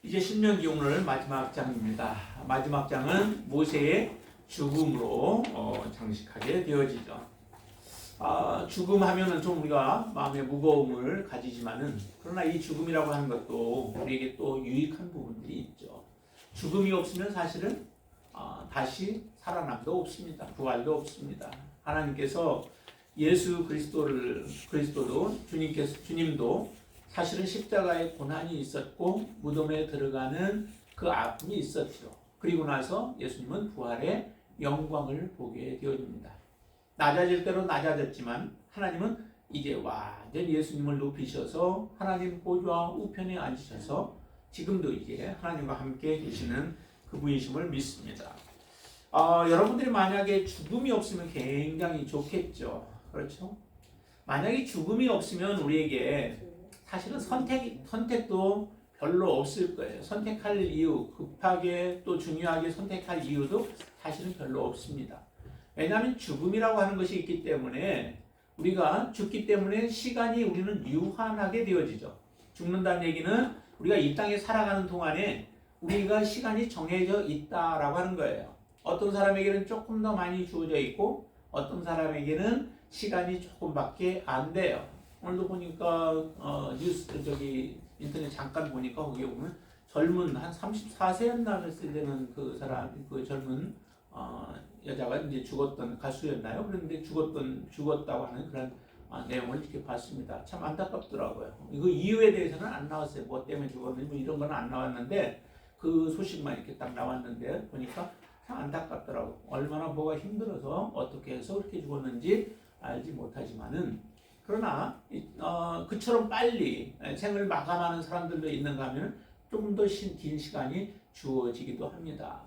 이제 신명기 오늘 마지막 장입니다. 마지막 장은 모세의 죽음으로 장식하게 되어지죠. 죽음하면은 좀 우리가 마음의 무거움을 가지지만은 그러나 이 죽음이라고 하는 것도 우리에게 또 유익한 부분들이 있죠. 죽음이 없으면 사실은 다시 살아남도 없습니다. 부활도 없습니다. 하나님께서 예수 그리스도도 주님도 사실은 십자가의 고난이 있었고 무덤에 들어가는 그 아픔이 있었죠. 그리고 나서 예수님은 부활의 영광을 보게 되어집니다. 낮아질 대로 낮아졌지만 하나님은 이제 완전히 예수님을 높이셔서 하나님 보좌 우편에 앉으셔서 지금도 이제 하나님과 함께 계시는 그분이심을 믿습니다. 여러분들이 만약에 죽음이 없으면 굉장히 좋겠죠. 그렇죠? 만약에 죽음이 없으면 우리에게 사실은 선택도 별로 없을 거예요. 선택할 이유, 급하게 또 중요하게 선택할 이유도 사실은 별로 없습니다. 왜냐하면 죽음이라고 하는 것이 있기 때문에 우리가 죽기 때문에 시간이 우리는 유한하게 되어지죠. 죽는다는 얘기는 우리가 이 땅에 살아가는 동안에 우리가 시간이 정해져 있다라고 하는 거예요. 어떤 사람에게는 조금 더 많이 주어져 있고 어떤 사람에게는 시간이 조금밖에 안 돼요. 오늘도 보니까 인터넷 잠깐 보니까 거기에 보면 젊은 한 34세였나 되는 그 사람, 그 젊은 여자가 이제 죽었던 가수였나요? 그런데 죽었다고 하는 그런 내용을 이렇게 봤습니다. 참 안타깝더라고요. 이거 이유에 대해서는 안 나왔어요. 뭐 때문에 죽었는지 뭐 이런 건 안 나왔는데 그 소식만 이렇게 딱 나왔는데 보니까 참 안타깝더라고. 얼마나 뭐가 힘들어서 어떻게 해서 그렇게 죽었는지 알지 못하지만은 그러나 그처럼 빨리 생을 마감하는 사람들도 있는가 하면 좀 더 긴 시간이 주어지기도 합니다.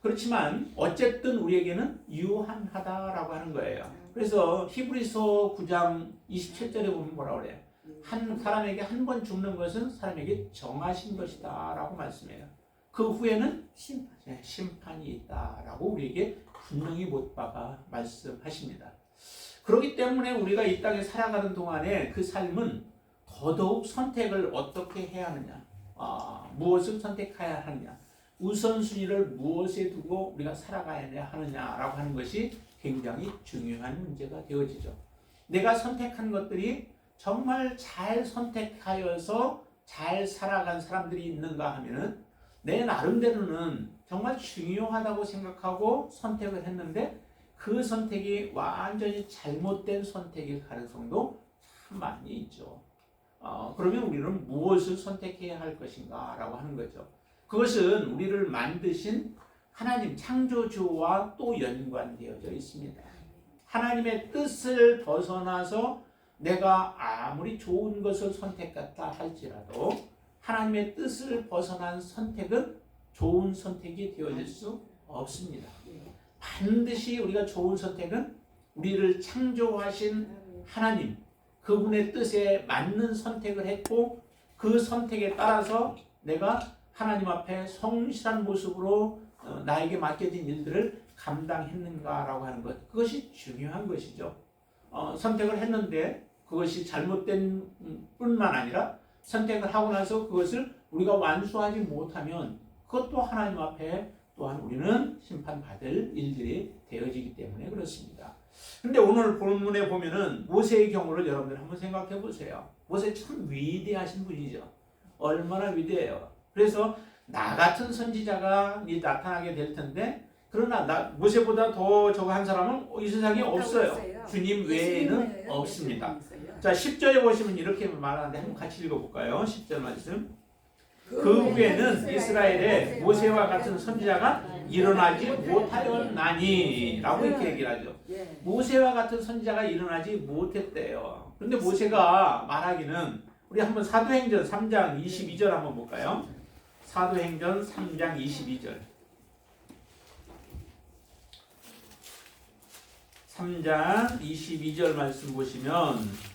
그렇지만 어쨌든 우리에게는 유한하다라고 하는 거예요. 그래서 히브리서 9장 27절에 보면 뭐라 그래요? 한 사람에게 한 번 죽는 것은 사람에게 정하신 것이다 라고 말씀해요. 그 후에는 심판이 있다라고 우리에게 분명히 못 박아 말씀하십니다. 그렇기 때문에 우리가 이 땅에 살아가는 동안에 그 삶은 더더욱 선택을 어떻게 해야 하느냐, 무엇을 선택해야 하느냐, 우선순위를 무엇에 두고 우리가 살아가야 하느냐라고 하는 것이 굉장히 중요한 문제가 되어지죠. 내가 선택한 것들이 정말 잘 선택하여서 잘 살아간 사람들이 있는가 하면은 내 나름대로는 정말 중요하다고 생각하고 선택을 했는데 그 선택이 완전히 잘못된 선택일 가능성도 참 많이 있죠. 그러면 우리는 무엇을 선택해야 할 것인가 라고 하는 거죠. 그것은 우리를 만드신 하나님 창조주와 또 연관되어져 있습니다. 하나님의 뜻을 벗어나서 내가 아무리 좋은 것을 선택했다 할지라도 하나님의 뜻을 벗어난 선택은 좋은 선택이 되어질 수 없습니다. 반드시 우리가 좋은 선택은 우리를 창조하신 하나님, 그분의 뜻에 맞는 선택을 했고 그 선택에 따라서 내가 하나님 앞에 성실한 모습으로 나에게 맡겨진 일들을 감당했는가라고 하는 것, 그것이 중요한 것이죠. 선택을 했는데 그것이 잘못된 뿐만 아니라 선택을 하고 나서 그것을 우리가 완수하지 못하면 그것도 하나님 앞에 또한 우리는 심판받을 일들이 되어지기 때문에 그렇습니다. 근데 오늘 본문에 보면은 모세의 경우를 여러분들 한번 생각해 보세요. 모세 참 위대하신 분이죠. 얼마나 위대해요. 그래서 나 같은 선지자가 나타나게 될 텐데 그러나 모세보다 더 저거 한 사람은 이 세상에 없어요. 주님 외에는 없습니다. 자, 10절에 보시면 이렇게 말하는데 한번 같이 읽어볼까요? 10절 말씀. 그 후에는 이스라엘에 모세와 같은 선지자가 일어나지 못하였나니 라고 이렇게 얘기를 하죠. 모세와 같은 선지자가 일어나지 못했대요. 그런데 모세가 말하기는 우리 한번 사도행전 3장 22절 한번 볼까요? 사도행전 3장 22절. 3장 22절 말씀 보시면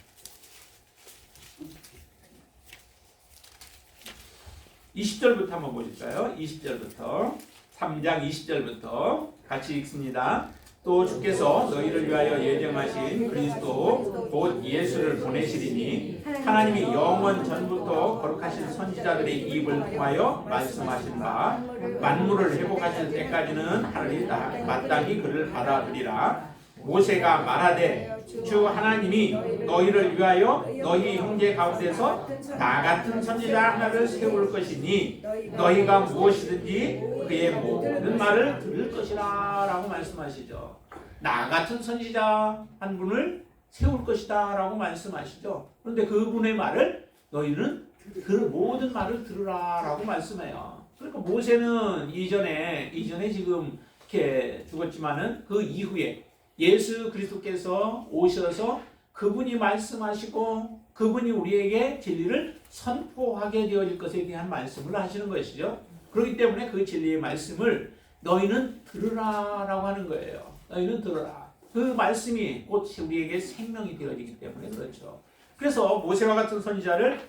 20절부터 한번 보실까요? 20절부터 3장 20절부터 같이 읽습니다. 또 주께서 너희를 위하여 예정하신 그리스도 곧 예수를 보내시리니 하나님이 영원 전부터 거룩하신 선지자들의 입을 통하여 말씀하신 바 만물을 회복하실 때까지는 하늘이 마땅히 그를 받아들이라. 모세가 말하되 주 하나님이 너희를 위하여 너희 형제 가운데서 나 같은 선지자 하나를 세울 것이니 너희가 무엇이든지 그의 모든 말을 들을 것이라 라고 말씀하시죠. 나 같은 선지자 한 분을 세울 것이다 라고 말씀하시죠. 그런데 그분의 말을 너희는 그 모든 말을 들으라 라고 말씀해요. 그러니까 모세는 이전에 지금 이렇게 죽었지만은 그 이후에 예수 그리스도께서 오셔서 그분이 말씀하시고 그분이 우리에게 진리를 선포하게 되어질 것에 대한 말씀을 하시는 것이죠. 그렇기 때문에 그 진리의 말씀을 너희는 들으라 라고 하는 거예요. 너희는 들으라. 그 말씀이 곧 우리에게 생명이 되어지기 때문에 그렇죠. 그래서 모세와 같은 선지자를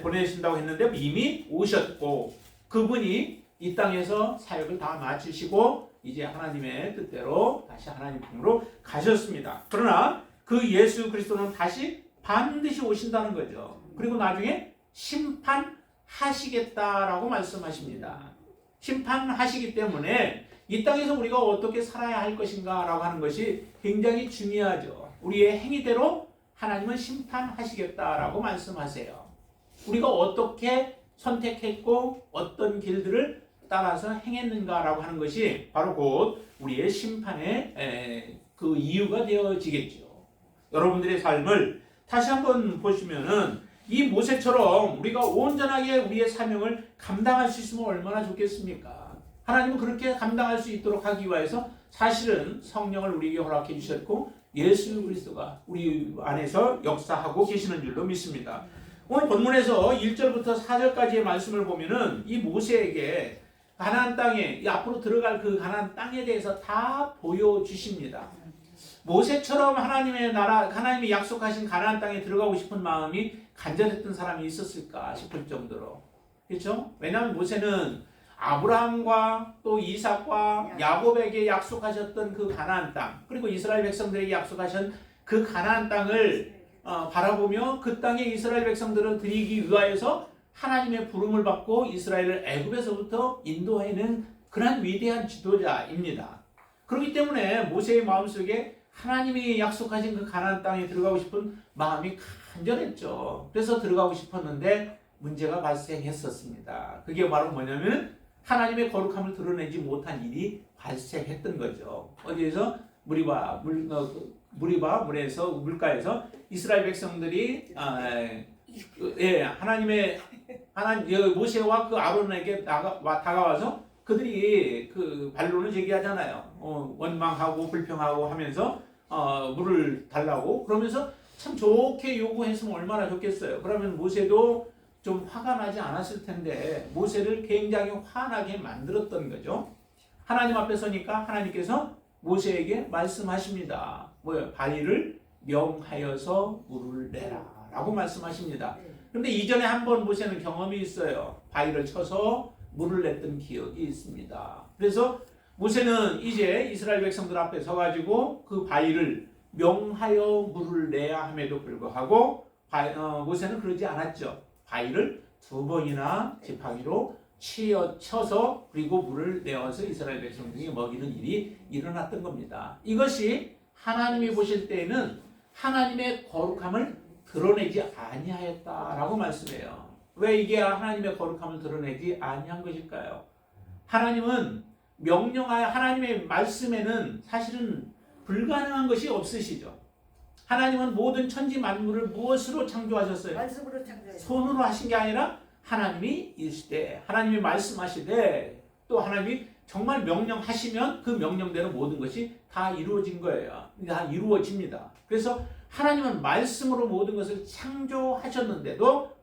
보내신다고 했는데 이미 오셨고 그분이 이 땅에서 사역을 다 마치시고 이제 하나님의 뜻대로 다시 하나님 품으로 가셨습니다. 그러나 그 예수 그리스도는 다시 반드시 오신다는 거죠. 그리고 나중에 심판하시겠다라고 말씀하십니다. 심판하시기 때문에 이 땅에서 우리가 어떻게 살아야 할 것인가라고 하는 것이 굉장히 중요하죠. 우리의 행위대로 하나님은 심판하시겠다라고 말씀하세요. 우리가 어떻게 선택했고 어떤 길들을 따라서 행했는가라고 하는 것이 바로 곧 우리의 심판의 그 이유가 되어지겠죠. 여러분들의 삶을 다시 한번 보시면은 이 모세처럼 우리가 온전하게 우리의 사명을 감당할 수 있으면 얼마나 좋겠습니까? 하나님은 그렇게 감당할 수 있도록 하기 위해서 사실은 성령을 우리에게 허락해 주셨고 예수 그리스도가 우리 안에서 역사하고 계시는 줄로 믿습니다. 오늘 본문에서 1절부터 4절까지의 말씀을 보면은 이 모세에게 가나안 땅에 앞으로 들어갈 그 가나안 땅에 대해서 다 보여주십니다. 모세처럼 하나님의 나라, 하나님이 약속하신 가나안 땅에 들어가고 싶은 마음이 간절했던 사람이 있었을까 싶을 정도로, 그렇죠? 왜냐하면 모세는 아브라함과 또 이삭과 야곱에게 약속하셨던 그 가나안 땅, 그리고 이스라엘 백성들에게 약속하신 그 가나안 땅을 바라보며 그 땅에 이스라엘 백성들을 드리기 위하여서 하나님의 부름을 받고 이스라엘을 애굽에서부터 인도해낸 그런 위대한 지도자입니다. 그렇기 때문에 모세의 마음속에 하나님이 약속하신 그 가나안 땅에 들어가고 싶은 마음이 간절했죠. 그래서 들어가고 싶었는데 문제가 발생했었습니다. 그게 바로 뭐냐면 하나님의 거룩함을 드러내지 못한 일이 발생했던 거죠. 어디에서 물에서 물가에서 이스라엘 백성들이 모세와 그 아론에게 다가와서 그들이 그 반론을 제기하잖아요. 원망하고 불평하고 하면서 물을 달라고 그러면서 참 좋게 요구했으면 얼마나 좋겠어요. 그러면 모세도 좀 화가 나지 않았을 텐데 모세를 굉장히 화나게 만들었던 거죠. 하나님 앞에 서니까 하나님께서 모세에게 말씀하십니다. 뭐요? 바위를 명하여서 물을 내라 라고 말씀하십니다. 그런데 이전에 한번 모세는 경험이 있어요. 바위를 쳐서 물을 냈던 기억이 있습니다. 그래서 모세는 이제 이스라엘 백성들 앞에 서가지고 그 바위를 명하여 물을 내야 함에도 불구하고 모세는 그러지 않았죠. 바위를 2번이나 지팡이로 쳐서 그리고 물을 내어서 이스라엘 백성들이 먹이는 일이 일어났던 겁니다. 이것이 하나님이 보실 때에는 하나님의 거룩함을 드러내지 아니하였다라고 말씀해요. 왜 이게 하나님의 거룩함을 드러내지 아니한 것일까요? 하나님은 명령하여 하나님의 말씀에는 사실은 불가능한 것이 없으시죠. 하나님은 모든 천지 만물을 무엇으로 창조하셨어요? 말씀으로 창조했어요. 손으로 하신 게 아니라 하나님이 이르시되 하나님이 말씀하시되 또 하나님이 정말 명령하시면 그 명령대로 모든 것이 다 이루어진 거예요. 다 이루어집니다. 그래서 하나님은 말씀으로 모든 것을 창조하셨는데도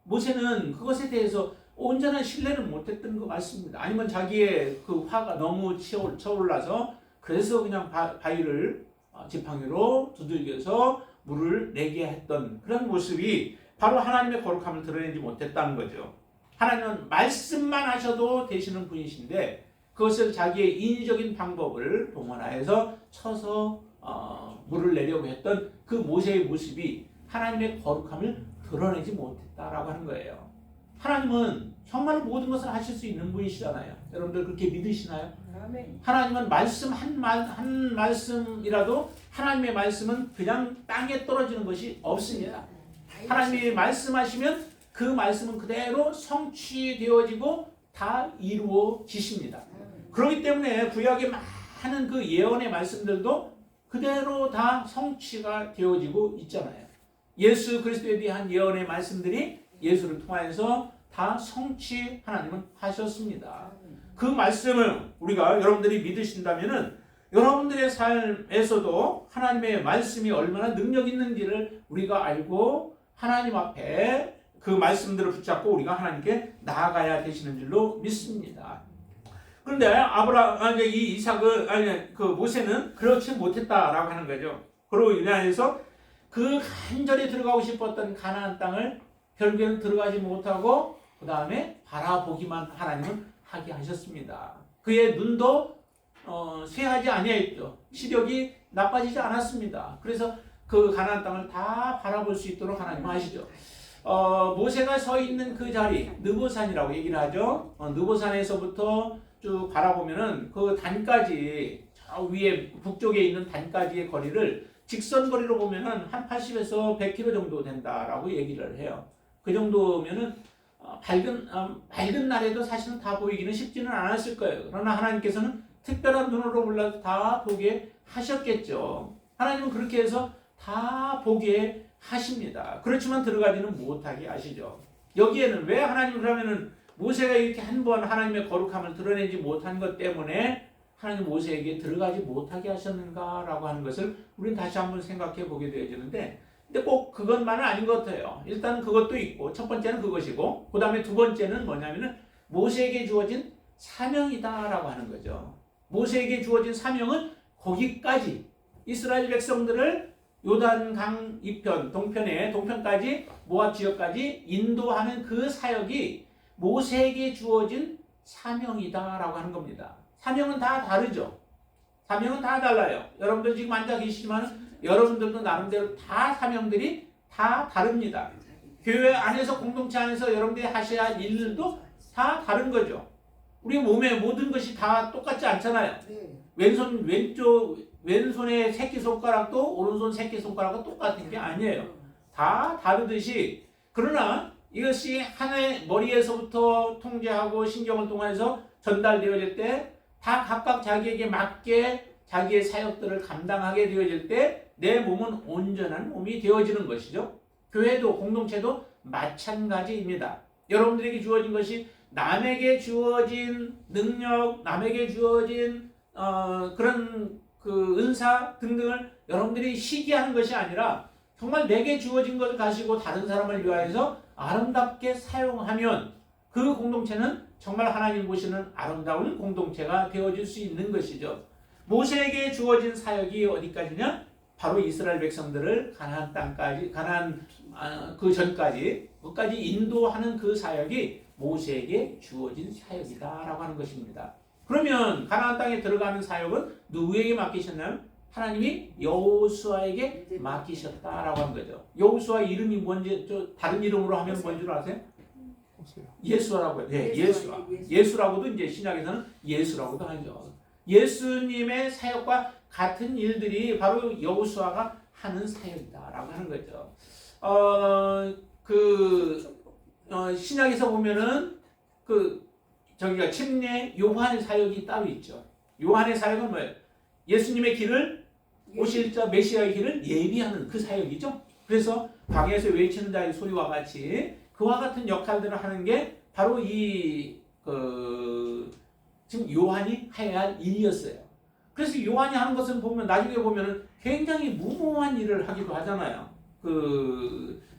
모세는 그것에 대해서 온전한 신뢰를 못했던 것 같습니다. 아니면 자기의 그 화가 너무 차올라서 그래서 그냥 바위를 지팡이로 두들겨서 물을 내게 했던 그런 모습이 바로 하나님의 거룩함을 드러내지 못했다는 거죠. 하나님은 말씀만 하셔도 되시는 분이신데 그것을 자기의 인위적인 방법을 동원하여서 쳐서 물을 내려고 했던 그 모세의 모습이 하나님의 거룩함을 드러내지 못했다라고 하는 거예요. 하나님은 정말 모든 것을 하실 수 있는 분이시잖아요. 여러분들 그렇게 믿으시나요? 하나님은 말씀 한 말씀이라도 하나님의 말씀은 그냥 땅에 떨어지는 것이 없습니다. 하나님이 말씀하시면 그 말씀은 그대로 성취되어지고 다 이루어지십니다. 그렇기 때문에 구약의 많은 그 예언의 말씀들도 그대로 다 성취가 되어지고 있잖아요. 예수 그리스도에 대한 예언의 말씀들이 예수를 통하여서 다 성취 하나님은 하셨습니다. 그 말씀을 우리가 여러분들이 믿으신다면은 여러분들의 삶에서도 하나님의 말씀이 얼마나 능력 있는지를 우리가 알고 하나님 앞에 그 말씀들을 붙잡고 우리가 하나님께 나아가야 되시는 줄로 믿습니다. 그런데 이 이삭은 그 모세는 그렇지 못했다라고 하는 거죠. 그로 인하여서 그 간절히 들어가고 싶었던 가나안 땅을 결국에는 들어가지 못하고 그 다음에 바라보기만 하나님은 하게 하셨습니다. 그의 눈도 쇠하지 아니하였죠. 시력이 나빠지지 않았습니다. 그래서 그 가나안 땅을 다 바라볼 수 있도록 하나님 하시죠. 모세가 서 있는 그 자리 느보산이라고 얘기를 하죠. 느보산에서부터 쭉 바라보면은 그 단까지 저 위에 북쪽에 있는 단까지의 거리를 직선 거리로 보면은 한 80에서 100km 정도 된다라고 얘기를 해요. 그 정도면은 밝은 날에도 사실은 다 보이기는 쉽지는 않았을 거예요. 그러나 하나님께서는 특별한 눈으로 몰라도 다 보게 하셨겠죠. 하나님은 그렇게 해서 다 보게 하십니다. 그렇지만 들어가지는 못하게 하시죠. 여기에는 왜 하나님 그러면은 모세가 이렇게 한 번 하나님의 거룩함을 드러내지 못한 것 때문에 하나님 모세에게 들어가지 못하게 하셨는가라고 하는 것을 우리는 다시 한번 생각해 보게 되어지는데, 근데 꼭 그것만은 아닌 것 같아요. 일단 그것도 있고, 첫 번째는 그것이고, 그 다음에 두 번째는 뭐냐면은 모세에게 주어진 사명이다라고 하는 거죠. 모세에게 주어진 사명은 거기까지 이스라엘 백성들을 요단강 이편, 동편까지 모압 지역까지 인도하는 그 사역이 모세에게 주어진 사명이다라고 하는 겁니다. 사명은 다 다르죠. 사명은 다 달라요. 여러분들 지금 앉아 계시지만 여러분들도 나름대로 다 사명들이 다 다릅니다. 교회 안에서 공동체 안에서 여러분들이 하셔야 할 일들도 다 다른 거죠. 우리 몸의 모든 것이 다 똑같지 않잖아요. 왼손의 새끼손가락도 오른손 새끼손가락과 똑같은 게 아니에요. 다 다르듯이, 그러나 이것이 하나의 머리에서부터 통제하고 신경을 통해서 전달되어질 때 다 각각 자기에게 맞게 자기의 사역들을 감당하게 되어질 때 내 몸은 온전한 몸이 되어지는 것이죠. 교회도 공동체도 마찬가지입니다. 여러분들에게 주어진 것이 남에게 주어진 능력, 남에게 주어진 그런 그 은사 등등을 여러분들이 시기하는 것이 아니라 정말 내게 주어진 것을 가지고 다른 사람을 위하여서 아름답게 사용하면 그 공동체는 정말 하나님 보시는 아름다운 공동체가 되어질 수 있는 것이죠. 모세에게 주어진 사역이 어디까지냐? 바로 이스라엘 백성들을 가나안 땅까지, 그 전까지, 끝까지 인도하는 그 사역이 모세에게 주어진 사역이다라고 하는 것입니다. 그러면 가나안 땅에 들어가는 사역은 누구에게 맡기셨나요? 하나님이 여호수아에게 맡기셨다라고 하는 거죠. 여호수아 이름이 뭔지 다른 이름으로 하면 뭔 줄 아세요? 예수라고요. 네, 예수라고도 이제 신약에서는 예수라고도 하죠. 예수님의 사역과 같은 일들이 바로 여호수아가 하는 사역이다라고 하는 거죠. 신약에서 보면은 저기가 침례 요한의 사역이 따로 있죠. 요한의 사역은 뭐예요? 예수님의 길을 오실 자 메시아의 길을 예비하는 그 사역이죠. 그래서 광야에서 외치는 자의 소리와 같이 그와 같은 역할들을 하는 게 바로 지금 요한이 해야 할 일이었어요. 그래서 요한이 하는 것을 보면 나중에 보면은 굉장히 무모한 일을 하기도 하잖아요.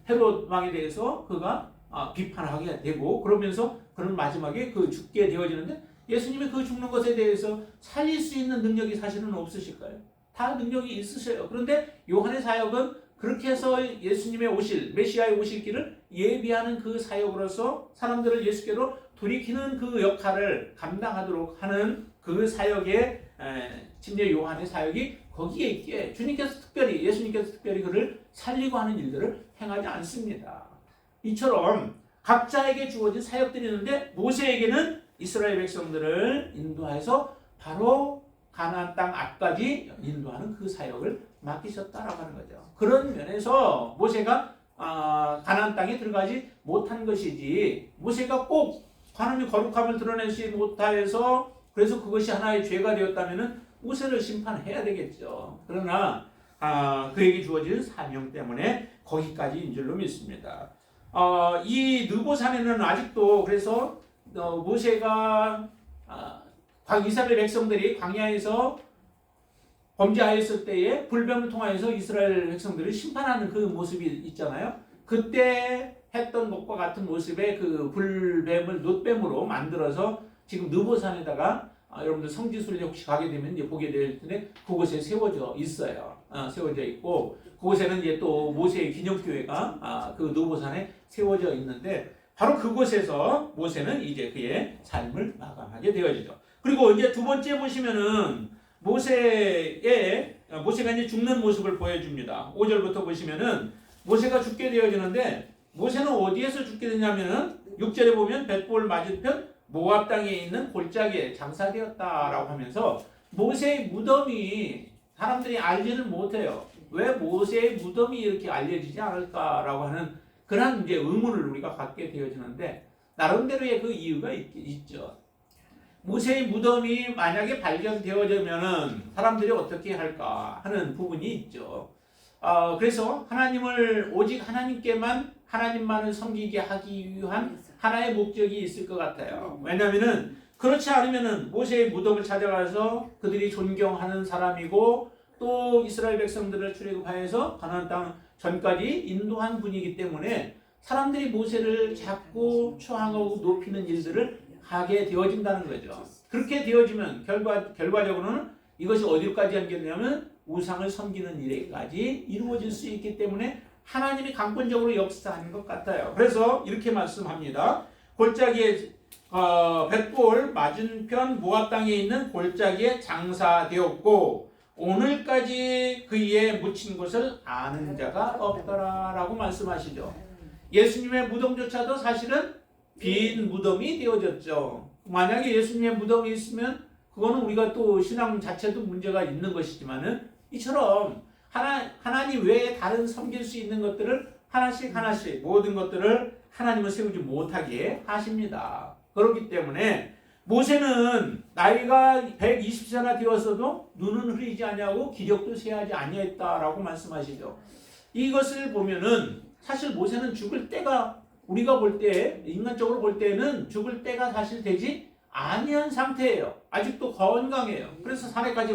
헤롯 왕에 대해서 그가 비판하게 되고 그러면서 그런 마지막에 죽게 되어지는데 예수님이 그 죽는 것에 대해서 살릴 수 있는 능력이 사실은 없으실까요? 다 능력이 있으셔요. 그런데 요한의 사역은 그렇게 해서 예수님의 메시아의 오실 길을 예비하는 그 사역으로서 사람들을 예수께로 돌이키는 그 역할을 감당하도록 하는 그 사역의 침례 요한의 사역이 거기에 있기에 예수님께서 특별히 그를 살리고 하는 일들을 행하지 않습니다. 이처럼 각자에게 주어진 사역들이 있는데 모세에게는 이스라엘 백성들을 인도해서 바로 가나안 땅 앞까지 인도하는 그 사역을 맡기셨다라고 하는 거죠. 그런 면에서 모세가 가나안 땅에 들어가지 못한 것이지, 모세가 꼭 하나님의 거룩함을 드러내지 못하여서 그래서 그것이 하나의 죄가 되었다면은 모세를 심판해야 되겠죠. 그러나 그에게 주어진 사명 때문에 거기까지인 줄로 믿습니다. 이 느보산에는 아직도 그래서 모세가 이스라엘 백성들이 광야에서 범죄하였을 때에 불뱀을 통하여서 이스라엘 백성들을 심판하는 그 모습이 있잖아요. 그때 했던 것과 같은 모습의 그 불뱀을 놋뱀으로 만들어서 지금 느보산에다가 여러분들 성지순례 혹시 가게 되면 이제 보게 될 텐데 그곳에 세워져 있어요. 세워져 있고 그곳에는 이제 또 모세의 기념교회가 그 느보산에 세워져 있는데 바로 그곳에서 모세는 이제 그의 삶을 마감하게 되어지죠. 그리고 이제 두 번째 보시면은 모세가 이제 죽는 모습을 보여줍니다. 5절부터 보시면은 모세가 죽게 되어지는데 모세는 어디에서 죽게 되냐면은 6절에 보면 벳볼 맞은편 모압 땅에 있는 골짜기에 장사되었다라고 하면서 모세의 무덤이 사람들이 알지를 못해요. 왜 모세의 무덤이 이렇게 알려지지 않을까라고 하는 그런 이제 의문을 우리가 갖게 되어지는데 나름대로의 그 이유가 있죠. 모세의 무덤이 만약에 발견되어지면은 사람들이 어떻게 할까 하는 부분이 있죠. 그래서 하나님을 오직 하나님만을 섬기게 하기 위한 하나의 목적이 있을 것 같아요. 왜냐하면은 그렇지 않으면은 모세의 무덤을 찾아가서 그들이 존경하는 사람이고 또 이스라엘 백성들을 출애굽하여서 가나안 땅 전까지 인도한 분이기 때문에 사람들이 모세를 자꾸 추앙하고 높이는 일들을 하게 되어진다는 거죠. 그렇게 되어지면 결과적으로는 이것이 어디까지 연결되냐면 우상을 섬기는 일에까지 이루어질 수 있기 때문에 하나님이 강권적으로 역사하는 것 같아요. 그래서 이렇게 말씀합니다. 골짜기에 벳볼 맞은편 모압 땅에 있는 골짜기에 장사되었고 오늘까지 그의 묻힌 곳을 아는 자가 없더라라고 말씀하시죠. 예수님의 무덤조차도 사실은 빈 무덤이 되어졌죠. 만약에 예수님의 무덤이 있으면 그거는 우리가 또 신앙 자체도 문제가 있는 것이지만은 이처럼 하나님 외에 다른 섬길 수 있는 것들을 하나씩 모든 것들을 하나님을 세우지 못하게 하십니다. 그렇기 때문에 모세는 나이가 120세나 되었어도 눈은 흐리지 아니하고 기력도 쇠하지 아니했다라고 말씀하시죠. 이것을 보면은 사실 모세는 죽을 때가 우리가 볼 때 인간적으로 볼 때는 죽을 때가 사실 되지 아니한 상태예요. 아직도 건강해요. 그래서 산에까지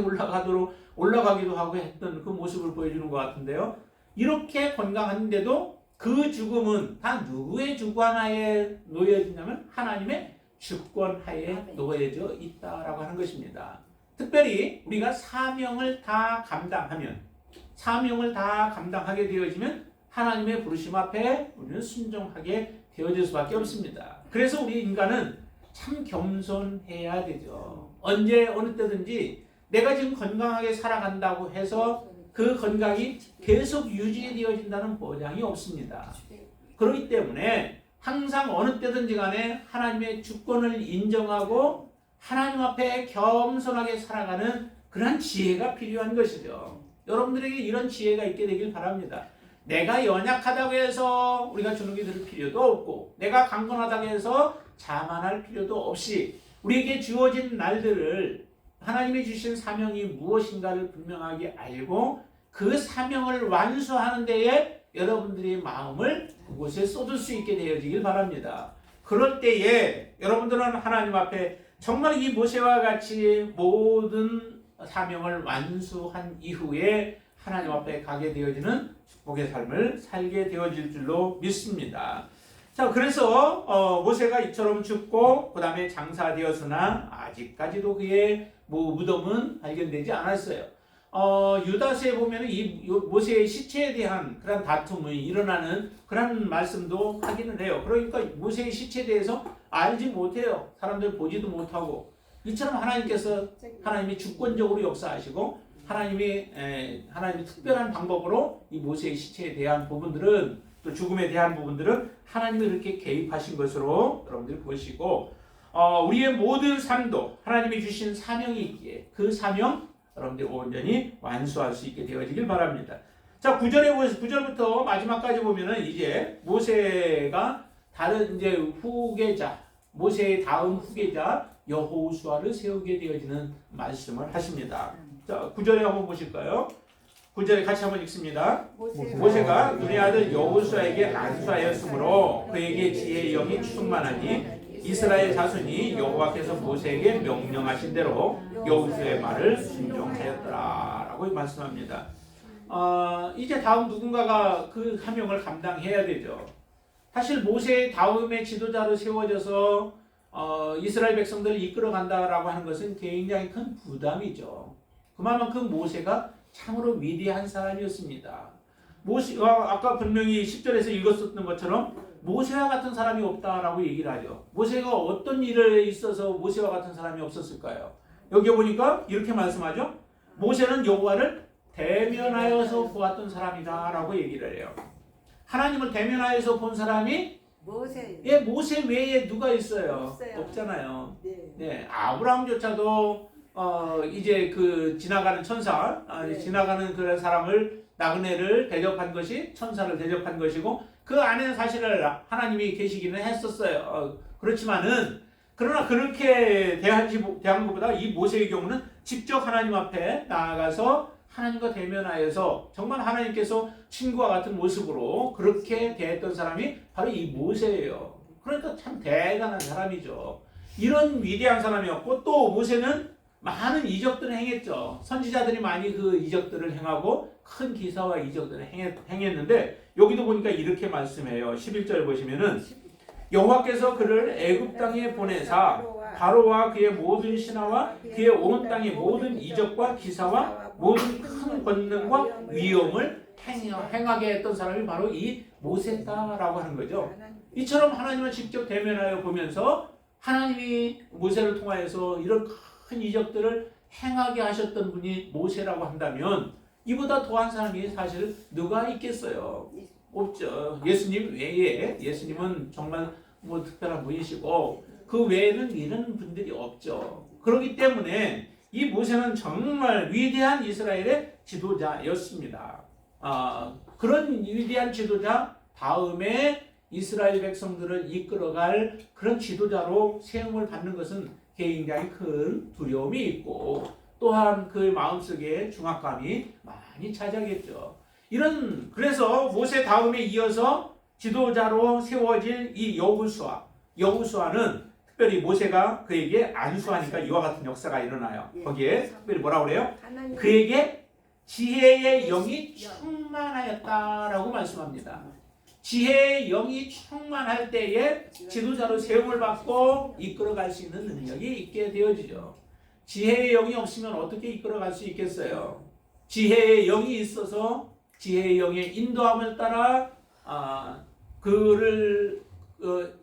올라가기도 하고 했던 그 모습을 보여주는 것 같은데요. 이렇게 건강한데도 그 죽음은 다 누구의 주관하에 놓여지냐면 하나님의 주권하에 놓여져 있다라고 하는 것입니다. 특별히 우리가 사명을 다 감당하게 되어지면 하나님의 부르심 앞에 우리는 순종하게 되어질 수밖에 없습니다. 그래서 우리 인간은 참 겸손해야 되죠. 언제 어느 때든지 내가 지금 건강하게 살아간다고 해서 그 건강이 계속 유지되어진다는 보장이 없습니다. 그렇기 때문에 항상 어느 때든지 간에 하나님의 주권을 인정하고 하나님 앞에 겸손하게 살아가는 그런 지혜가 필요한 것이죠. 여러분들에게 이런 지혜가 있게 되길 바랍니다. 내가 연약하다고 해서 우리가 주눅이 들 필요도 없고 내가 강건하다고 해서 자만할 필요도 없이 우리에게 주어진 날들을 하나님이 주신 사명이 무엇인가를 분명하게 알고 그 사명을 완수하는 데에 여러분들의 마음을 그곳에 쏟을 수 있게 되어지길 바랍니다. 그럴 때에 여러분들은 하나님 앞에 정말 이 모세와 같이 모든 사명을 완수한 이후에 하나님 앞에 가게 되어지는 축복의 삶을 살게 되어질 줄로 믿습니다. 자, 그래서 모세가 이처럼 죽고 그 다음에 장사되었으나 아직까지도 그의 무덤은 발견되지 않았어요. 유다서에 보면 이 모세의 시체에 대한 그런 다툼이 일어나는 그런 말씀도 하기는 해요. 그러니까 모세의 시체에 대해서 알지 못해요. 사람들 보지도 못하고. 이처럼 하나님이 주권적으로 역사하시고 하나님이 특별한 방법으로 이 모세의 시체에 대한 부분들은 또 죽음에 대한 부분들은 하나님이 이렇게 개입하신 것으로 여러분들이 보시고 우리의 모든 삶도 하나님이 주신 사명이 있기에 그 사명 여러분들이 온전히 완수할 수 있게 되어지길 바랍니다. 자, 9절부터 마지막까지 보면은 이제 모세가 다른 이제 후계자, 모세의 다음 후계자 여호수아를 세우게 되어지는 말씀을 하십니다. 자, 9절에 한번 보실까요? 9절에 같이 한번 읽습니다. 모세가 눈의 아들 여호수아에게 안수하였으므로 그에게 지혜의 영이 충만하니 이스라엘 자손이 여호와께서 모세에게 명령하신 대로 여호수아의 말을 순종하였더라라고 말씀합니다. 이제 다음 누군가가 그 사명을 감당해야 되죠. 사실 모세의 다음의 지도자로 세워져서 이스라엘 백성들을 이끌어간다라고 하는 것은 굉장히 큰 부담이죠. 그만큼 모세가 참으로 위대한 사람이었습니다. 모세가 아까 분명히 10절에서 읽었었던 것처럼 모세와 같은 사람이 없다라고 얘기를 하죠. 모세가 어떤 일에 있어서 모세와 같은 사람이 없었을까요? 여기 보니까 이렇게 말씀하죠. 모세는 여호와를 대면하여서 보았던 사람이다라고 얘기를 해요. 하나님을 대면하여서 본 사람이 모세 외에 누가 있어요? 없잖아요. 네, 아브라함조차도 이제 그 지나가는 천사, 지나가는 그런 사람을 나그네를 대접한 것이 천사를 대접한 것이고 그 안에는 사실을 하나님이 계시기는 했었어요. 그렇지만은 그러나 그렇게 대한 것보다 이 모세의 경우는 직접 하나님 앞에 나아가서 하나님과 대면하여서 정말 하나님께서 친구와 같은 모습으로 그렇게 대했던 사람이 바로 이 모세예요. 그러니까 참 대단한 사람이죠. 이런 위대한 사람이었고 또 모세는 많은 이적들을 행했죠. 선지자들이 많이 그 이적들을 행하고 큰 기사와 이적들을 행했는데 여기도 보니까 이렇게 말씀해요. 11절 보시면은 여호와께서 그를 애굽 땅에 보내사 바로와 그의 모든 신하와 그의 온 땅의 모든 이적과 기사와 모든 큰 권능과 위엄을 행하게 했던 사람이 바로 이 모세다라고 하는 거죠. 이처럼 하나님을 직접 대면하여 보면서 하나님이 모세를 통하여서 이런 큰 이적들을 행하게 하셨던 분이 모세라고 한다면 이보다 더한 사람이 사실 누가 있겠어요? 없죠. 예수님 외에 예수님은 정말 특별한 분이시고 그 외에는 이런 분들이 없죠. 그렇기 때문에 이 모세는 정말 위대한 이스라엘의 지도자였습니다. 그런 위대한 지도자 다음에 이스라엘 백성들을 이끌어갈 그런 지도자로 세움을 받는 것은 굉장히 큰 두려움이 있고 또한 그 마음속에 중압감이 많이 차지하겠죠. 그래서 모세 다음에 이어서 지도자로 세워질 이 여호수아는 특별히 모세가 그에게 안수하니까 이와 같은 역사가 일어나요. 거기에 특별히 뭐라고 그래요? 그에게 지혜의 영이 충만하였다라고 말씀합니다. 지혜의 영이 충만할 때에 지도자로 세움을 받고 이끌어갈 수 있는 능력이 있게 되어지죠. 지혜의 영이 없으면 어떻게 이끌어갈 수 있겠어요? 지혜의 영이 있어서 지혜의 영의 인도함을 따라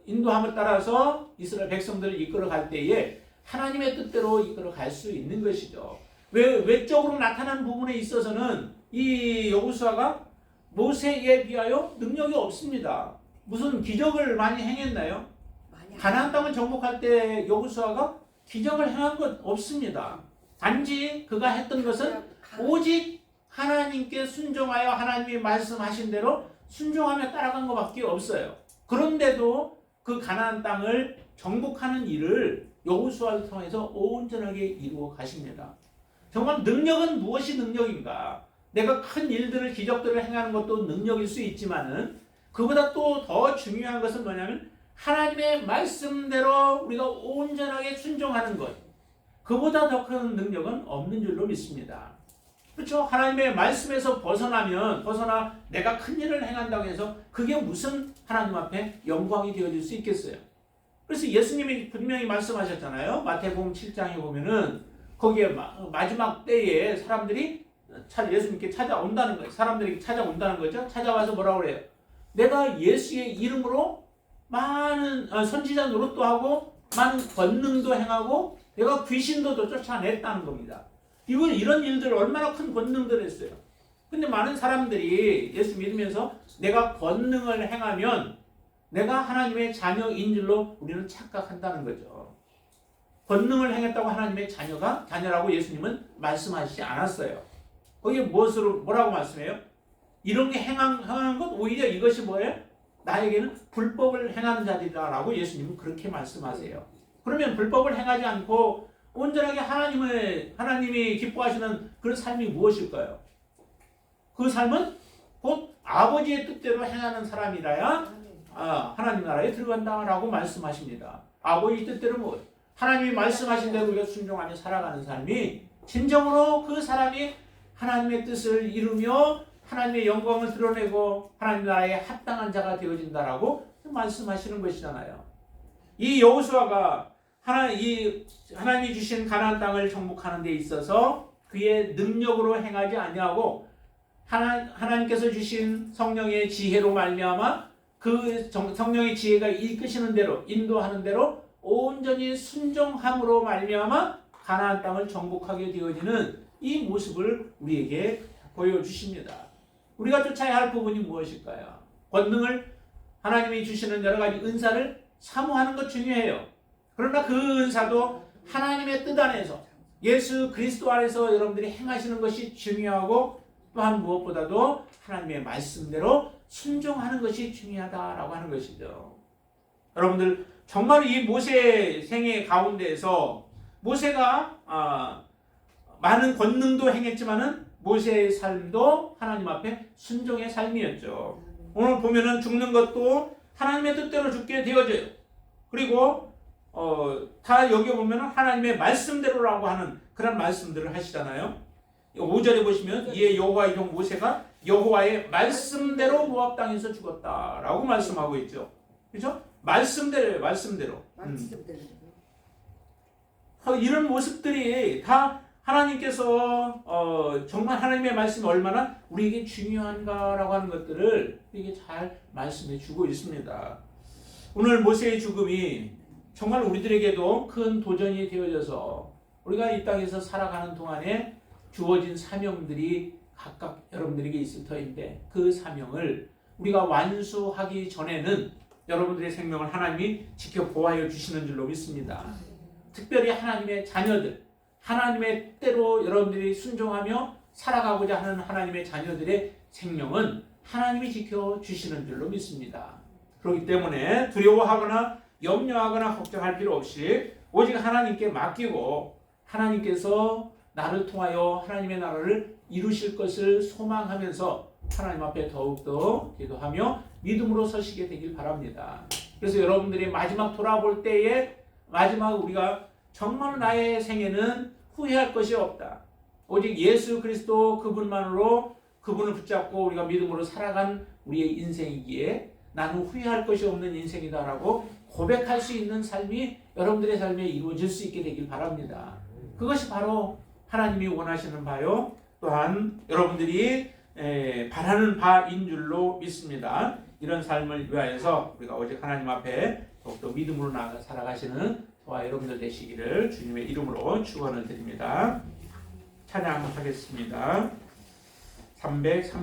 인도함을 따라서 이스라엘 백성들을 이끌어갈 때에 하나님의 뜻대로 이끌어갈 수 있는 것이죠. 외적으로 나타난 부분에 있어서는 이 여호수아가 모세에 비하여 능력이 없습니다. 무슨 기적을 많이 행했나요? 가나안 땅을 정복할 때 여호수아가 기적을 행한 것 없습니다. 단지 그가 했던 것은 오직 하나님께 순종하여 하나님이 말씀하신 대로 순종하며 따라간 것밖에 없어요. 그런데도 그 가나안 땅을 정복하는 일을 여호수아를 통해서 온전하게 이루어 가십니다. 정말 능력은 무엇이 능력인가? 내가 큰 일들을 기적들을 행하는 것도 능력일 수 있지만은 그보다 또 더 중요한 것은 뭐냐면 하나님의 말씀대로 우리가 온전하게 순종하는 것. 그보다 더 큰 능력은 없는 줄로 믿습니다. 그렇죠? 하나님의 말씀에서 벗어나 내가 큰 일을 행한다고 해서 그게 무슨 하나님 앞에 영광이 되어질 수 있겠어요? 그래서 예수님이 분명히 말씀하셨잖아요. 마태복음 7장에 보면은 거기에 마지막 때에 사람들이 예수님께 찾아온다는 거예요. 사람들이 찾아온다는 거죠. 찾아와서 뭐라고 그래요? 내가 예수의 이름으로 많은 선지자 노릇도 하고 많은 권능도 행하고 내가 귀신도 쫓아냈다는 겁니다. 이런 일들 얼마나 큰 권능들을 했어요. 근데 많은 사람들이 예수 믿으면서 내가 권능을 행하면 내가 하나님의 자녀인 줄로 우리는 착각한다는 거죠. 권능을 행했다고 하나님의 자녀라고 예수님은 말씀하시지 않았어요. 거기에 뭐라고 말씀해요? 이런 게 행한 것 오히려 이것이 뭐예요? 나에게는 불법을 행하는 자들이라고 예수님은 그렇게 말씀하세요. 그러면 불법을 행하지 않고 온전하게 하나님이 기뻐하시는 그런 삶이 무엇일까요? 그 삶은 곧 아버지의 뜻대로 행하는 사람이라야 하나님 나라에 들어간다라고 말씀하십니다. 아버지 뜻대로 뭐예요? 하나님이 말씀하신 대로 우리가 순종하며 살아가는 삶이 진정으로 그 사람이 하나님의 뜻을 이루며 하나님의 영광을 드러내고 하나님 나라에 합당한 자가 되어진다라고 말씀하시는 것이잖아요. 이 여호수아가 하나님이 주신 가나안 땅을 정복하는 데 있어서 그의 능력으로 행하지 아니하고 하나님께서 주신 성령의 지혜로 말미암아 그 성령의 지혜가 이끄시는 대로 인도하는 대로 온전히 순종함으로 말미암아 가나안 땅을 정복하게 되어지는 이 모습을 우리에게 보여주십니다. 우리가 쫓아야 할 부분이 무엇일까요? 권능을 하나님이 주시는 여러 가지 은사를 사모하는 것 중요해요. 그러나 그 은사도 하나님의 뜻 안에서 예수 그리스도 안에서 여러분들이 행하시는 것이 중요하고 또한 무엇보다도 하나님의 말씀대로 순종하는 것이 중요하다라고 하는 것이죠. 여러분들 정말 이 모세 생애 가운데에서 모세가 많은 권능도 행했지만은 모세의 삶도 하나님 앞에 순종의 삶이었죠. 오늘 보면은 죽는 것도 하나님의 뜻대로 죽게 되어져요. 그리고 다 여기 보면은 하나님의 말씀대로라고 하는 그런 말씀들을 하시잖아요. 5절에 보시면 이에 여호와의 종 모세가 여호와의 말씀대로 모압 땅에서 죽었다라고 말씀하고 있죠. 그렇죠? 말씀대로예요. 말씀대로. 이런 모습들이 다 하나님께서 정말 하나님의 말씀이 얼마나 우리에게 중요한가라고 하는 것들을 우리에게 잘 말씀해 주고 있습니다. 오늘 모세의 죽음이 정말 우리들에게도 큰 도전이 되어져서 우리가 이 땅에서 살아가는 동안에 주어진 사명들이 각각 여러분들에게 있을 터인데 그 사명을 우리가 완수하기 전에는 여러분들의 생명을 하나님이 지켜보아여 주시는 줄로 믿습니다. 특별히 하나님의 자녀들, 하나님의 뜻대로 여러분들이 순종하며 살아가고자 하는 하나님의 자녀들의 생명은 하나님이 지켜주시는 줄로 믿습니다. 그렇기 때문에 두려워하거나 염려하거나 걱정할 필요 없이 오직 하나님께 맡기고 하나님께서 나를 통하여 하나님의 나라를 이루실 것을 소망하면서 하나님 앞에 더욱더 기도하며 믿음으로 서시게 되길 바랍니다. 그래서 여러분들이 마지막 돌아볼 때에 마지막 우리가 정말 나의 생애는 후회할 것이 없다. 오직 예수 그리스도 그분만으로 그분을 붙잡고 우리가 믿음으로 살아간 우리의 인생이기에 나는 후회할 것이 없는 인생이다라고 고백할 수 있는 삶이 여러분들의 삶에 이루어질 수 있게 되길 바랍니다. 그것이 바로 하나님이 원하시는 바요. 또한 여러분들이 바라는 바인 줄로 믿습니다. 이런 삶을 위하여서 우리가 오직 하나님 앞에 더욱더 믿음으로 나아가 살아가시는 저와 여러분들 되시기를 주님의 이름으로 축원을 드립니다. 찬양하겠습니다.